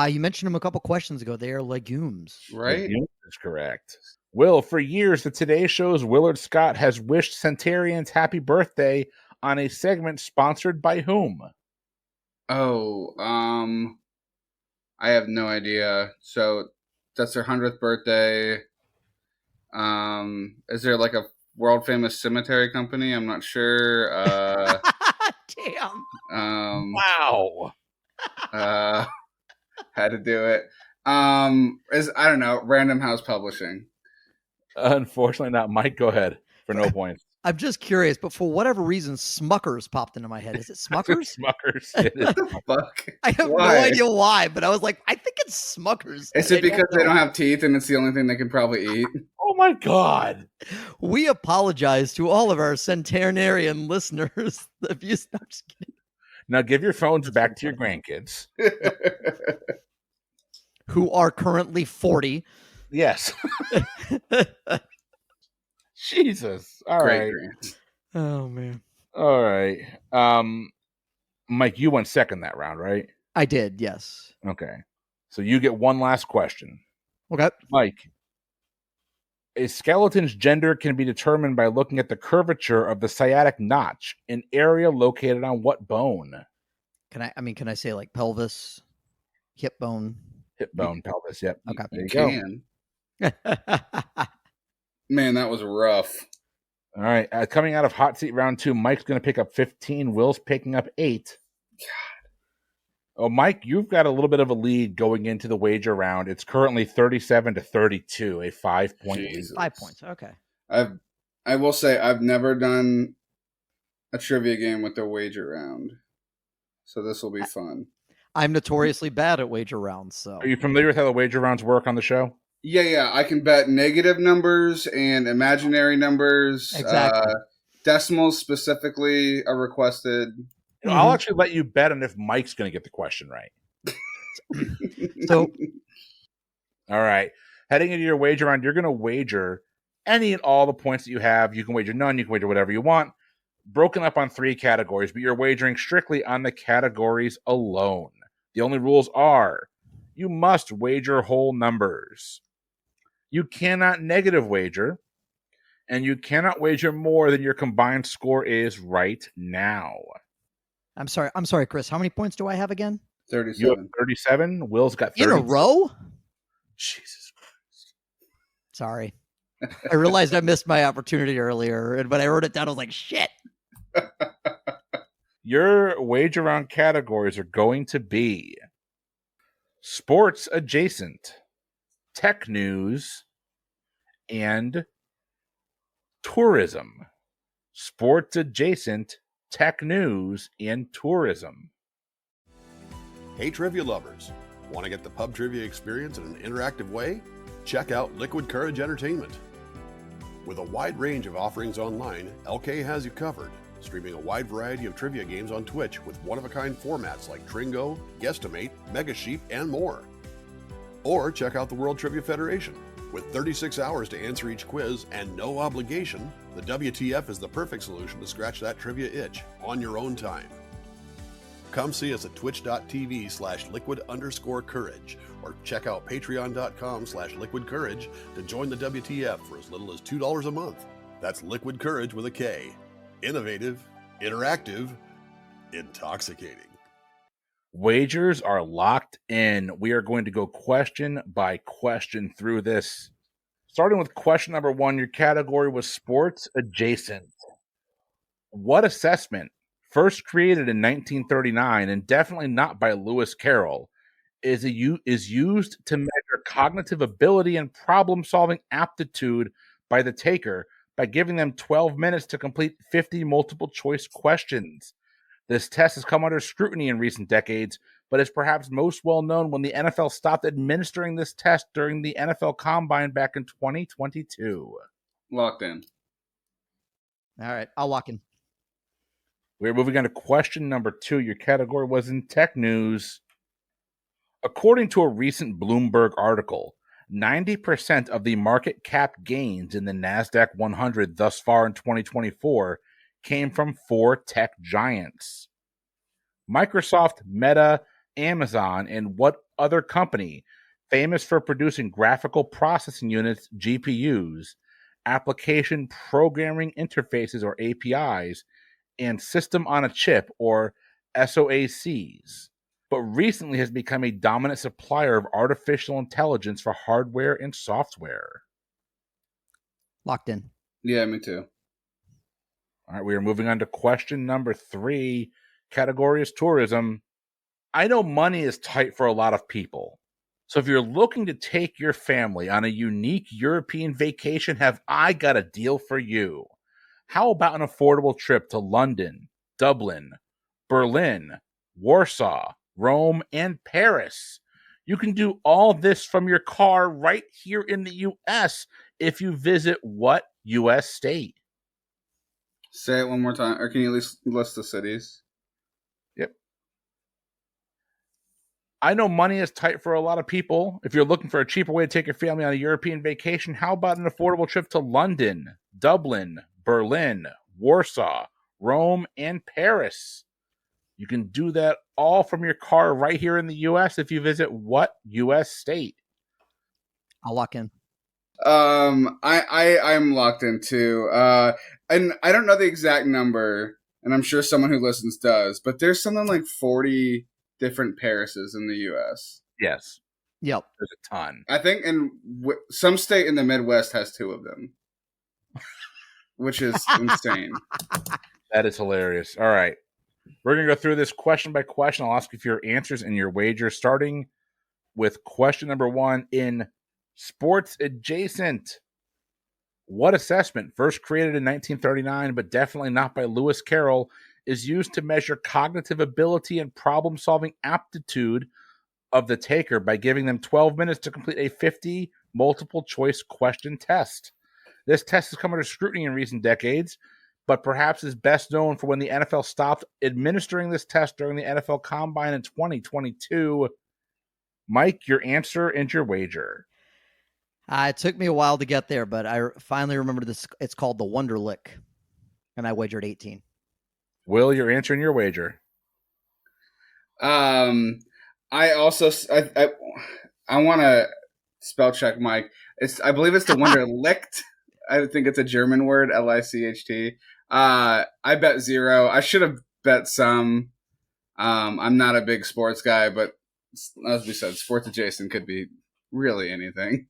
You mentioned them a couple questions ago. They are legumes. Right? Legumes is correct. Will, for years, the Today Show's Willard Scott has wished Centurions happy birthday on a segment sponsored by whom? Oh, I have no idea. So that's their 100th birthday. Is there like a world famous cemetery company? I'm not sure. Damn. Wow. Had to do it. I don't know, Random House Publishing. Unfortunately not. Mike, go ahead for no points. I'm just curious, but for whatever reason, Smuckers popped into my head. Is it Smuckers? Smuckers. It is. Fuck. I have Why? no idea why, but I was like, I think it's Smuckers. Is I it because they know. don't have teeth and it's the only thing they can probably eat? Oh my God. We apologize to all of our centenarian listeners. The views. No, I'm just kidding. Now give your phones back to your grandkids. Who are currently 40. Yes. Jesus. All Great right. Grant. Oh man. All right. Mike, you went second that round, right? I did, yes. Okay. So you get one last question. Okay. Mike, a skeleton's gender can be determined by looking at the curvature of the sciatic notch, an area located on what bone? Can I say like pelvis, hip bone? Hip bone, pelvis. Yep. Okay. There you Can. Man, that was rough. All right. Coming out of hot seat round 2, Mike's going to pick up 15. Will's picking up 8. God. Oh, Mike, you've got a little bit of a lead going into the wager round. It's currently 37-32, a 5-point lead. Jesus. 5 points. Okay. I will say I've never done a trivia game with a wager round, so this will be fun. I'm notoriously bad at wager rounds, so. Are you familiar with how the wager rounds work on the show? Yeah. I can bet negative numbers and imaginary numbers. Exactly. Decimals specifically are requested. I'll actually let you bet on if Mike's going to get the question right. So, all right. Heading into your wager round, you're going to wager any and all the points that you have. You can wager none. You can wager whatever you want. Broken up on 3 categories, but you're wagering strictly on the categories alone. The only rules are you must wager whole numbers. You cannot negative wager, and you cannot wager more than your combined score is right now. I'm sorry, Chris. How many points do I have again? 37. You have 37. Will's got 30. In a row? Jesus Christ. Sorry. I realized I missed my opportunity earlier, but I wrote it down. I was like, shit. Your wager round categories are going to be sports adjacent, tech news, and tourism. Sports adjacent, tech news, and tourism. Hey trivia lovers, want to get the pub trivia experience in an interactive way? Check out Liquid Courage Entertainment. With a wide range of offerings online, LK has you covered, streaming a wide variety of trivia games on Twitch with one-of-a-kind formats like Tringo, Guesstimate, Mega Sheep, and more. Or check out the World Trivia Federation. With 36 hours to answer each quiz and no obligation, the WTF is the perfect solution to scratch that trivia itch on your own time. Come see us at twitch.tv/liquid_courage or check out patreon.com/liquidcourage to join the WTF for as little as $2 a month. That's Liquid Courage with a K. Innovative, interactive, intoxicating. Wagers are locked in. We are going to go question by question through this. Starting with question number 1, your category was sports adjacent. What assessment, first created in 1939 and definitely not by Lewis Carroll, is used to measure cognitive ability and problem-solving aptitude by the taker by giving them 12 minutes to complete 50 multiple-choice questions? This test has come under scrutiny in recent decades, but is perhaps most well known when the NFL stopped administering this test during the NFL Combine back in 2022. Locked in. All right, I'll lock in. We're moving on to question number 2. Your category was in tech news. According to a recent Bloomberg article, 90% of the market cap gains in the NASDAQ 100 thus far in 2024 came from 4 tech giants: Microsoft, Meta, Amazon, and what other company famous for producing graphical processing units, GPUs, application programming interfaces or APIs, and system on a chip or SOACs, but recently has become a dominant supplier of artificial intelligence for hardware and software? Locked in. Yeah, me too. All right, we are moving on to question number 3. Category is tourism. I know money is tight for a lot of people. So if you're looking to take your family on a unique European vacation, have I got a deal for you. How about an affordable trip to London, Dublin, Berlin, Warsaw, Rome, and Paris? You can do all this from your car right here in the U.S. if you visit what U.S. state? Say it one more time, or can you at least list the cities? Yep. I know money is tight for a lot of people. If you're looking for a cheaper way to take your family on a European vacation, how about an affordable trip to London, Dublin, Berlin, Warsaw, Rome, and Paris? You can do that all from your car right here in the U.S. if you visit what U.S. state? I'll lock in. I'm locked in too. And I don't know the exact number, and I'm sure someone who listens does, but there's something like 40 different Parises in the U.S. Yes. Yep. There's a ton. I think some state in the Midwest has 2 of them, which is insane. That is hilarious. All right. We're going to go through this question by question. I'll ask you for your answers and your wagers, starting with question number 1 in sports adjacent. What assessment, first created in 1939, but definitely not by Lewis Carroll, is used to measure cognitive ability and problem-solving aptitude of the taker by giving them 12 minutes to complete a 50 multiple-choice question test? This test has come under scrutiny in recent decades, but perhaps is best known for when the NFL stopped administering this test during the NFL Combine in 2022. Mike, your answer and your wager. It took me a while to get there, but I finally remembered this. It's called the Wonderlick, and I wagered 18. Will, your answer and your wager. I also I want to spell check Mike. I believe it's the Wunderlicht. I think it's a German word, Licht. I bet 0. I should have bet some. I'm not a big sports guy, but as we said, sports adjacent could be really anything.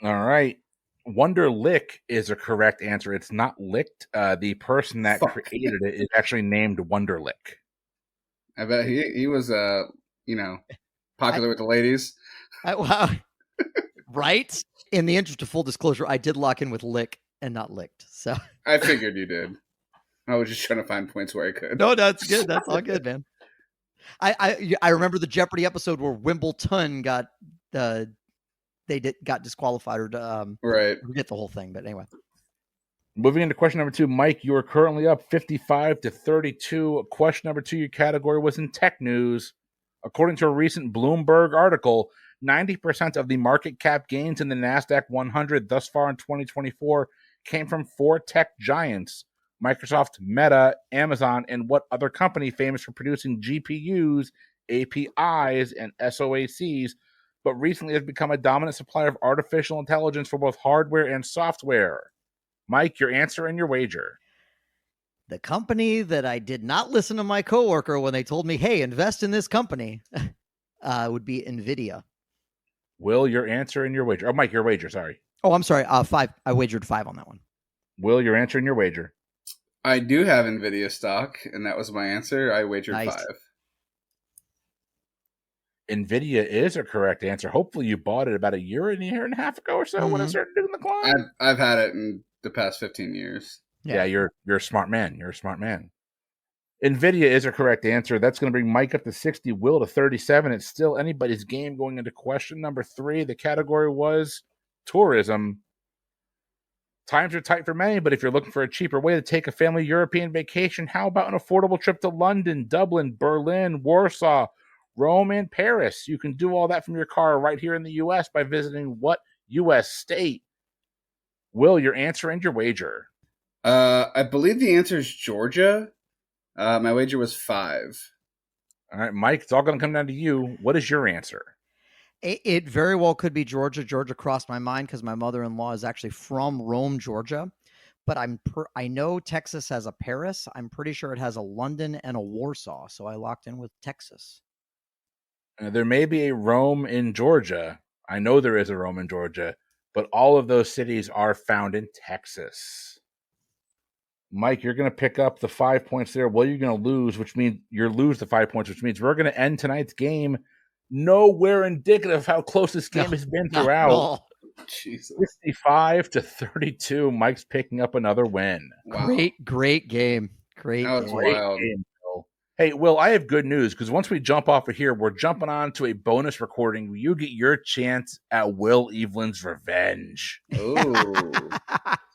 All right. Wunderlich is a correct answer. It's not licked. The person that created it is actually named Wunderlich. I bet he was popular with the ladies. Wow. Right? In the interest of full disclosure, I did lock in with lick and not licked. So I figured you did. I was just trying to find points where I could. No, that's good. That's all good, man. I remember the Jeopardy episode where Wimbledon got disqualified or right. Forget the whole thing, but anyway. Moving into question number 2, Mike, you are currently up 55-32. Question number 2, your category was in tech news. According to a recent Bloomberg article, 90% of the market cap gains in the NASDAQ 100 thus far in 2024 came from 4 tech giants: Microsoft, Meta, Amazon, and what other company famous for producing GPUs, APIs, and SOACs, but recently has become a dominant supplier of artificial intelligence for both hardware and software? Mike, your answer and your wager. The company that I did not listen to my coworker when they told me, hey, invest in this company, would be NVIDIA. Will, your answer and your wager. Oh, Mike, your wager, sorry. Oh, I'm sorry. 5. I wagered 5 on that one. Will, your answer and your wager. I do have NVIDIA stock, and that was my answer. I wagered Nice. 5. NVIDIA is a correct answer. Hopefully you bought it about a year and a half ago or so when it started doing the climb. I've had it in the past 15 years. Yeah, you're a smart man. You're a smart man. NVIDIA is a correct answer. That's going to bring Mike up to 60, Will to 37. It's still anybody's game going into question number 3. The category was tourism. Times are tight for many, but if you're looking for a cheaper way to take a family European vacation, how about an affordable trip to London, Dublin, Berlin, Warsaw, Rome, and Paris? You can do all that from your car right here in the U.S. by visiting what U.S. state? Will, your answer and your wager. I believe the answer is Georgia. My wager was 5. All right, Mike, it's all going to come down to you. What is your answer? It very well could be Georgia. Georgia crossed my mind because my mother-in-law is actually from Rome, Georgia. But I know Texas has a Paris. I'm pretty sure it has a London and a Warsaw. So I locked in with Texas. There may be a Rome in Georgia. I know there is a Rome in Georgia, but all of those cities are found in Texas. Mike, you're going to pick up the 5 points there. Well, you're going to lose, which means you lose the 5 points, which means we're going to end tonight's game nowhere indicative of how close this game has been throughout. Jesus. 65 to 32. Mike's picking up another win. Wow. Great game. Great wild. Game, Will. Hey, Will, I have good news because once we jump off of here, we're jumping on to a bonus recording where you get your chance at Will Eveland's revenge. Ooh.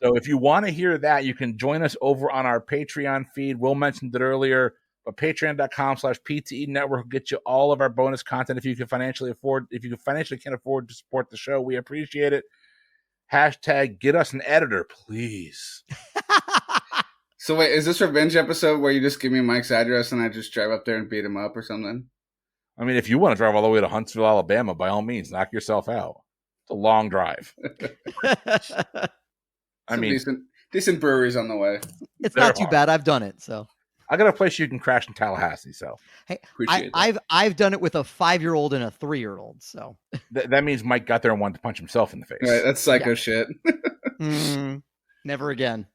So if you want to hear that, you can join us over on our Patreon feed. Will mentioned it earlier, but patreon.com/PTE network will get you all of our bonus content if you can financially can't afford to support the show. We appreciate it. Hashtag get us an editor, please. So wait, is this revenge episode where you just give me Mike's address and I just drive up there and beat him up or something? I mean, if you want to drive all the way to Huntsville, Alabama, by all means, knock yourself out. It's a long drive. Decent breweries on the way. It's not too bad. I've done it, so. I got a place you can crash in Tallahassee, so. Hey, I've done it with a 5-year-old and a 3-year-old, so. That means Mike got there and wanted to punch himself in the face. Right, that's psycho shit. Never again.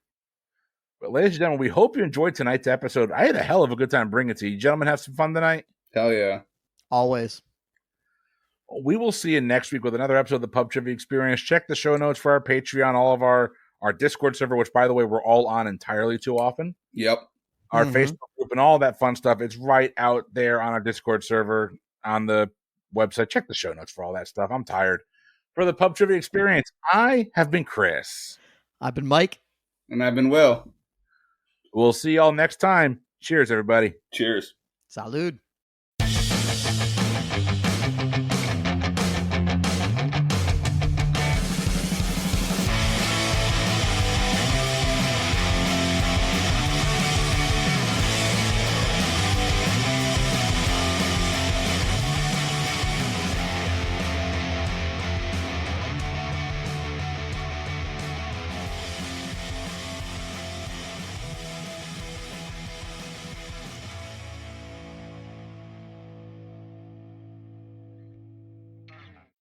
But ladies and gentlemen, we hope you enjoyed tonight's episode. I had a hell of a good time bringing it to you. Gentlemen, have some fun tonight. Hell yeah. Always. We will see you next week with another episode of the Pub Trivia Experience. Check the show notes for our Patreon, all of our Discord server, which, by the way, we're all on entirely too often. Yep. Our Facebook group and all that fun stuff. It's right out there on our Discord server on the website. Check the show notes for all that stuff. I'm tired. For the Pub Trivia Experience, I have been Chris. I've been Mike. And I've been Will. We'll see y'all next time. Cheers, everybody. Cheers. Salud.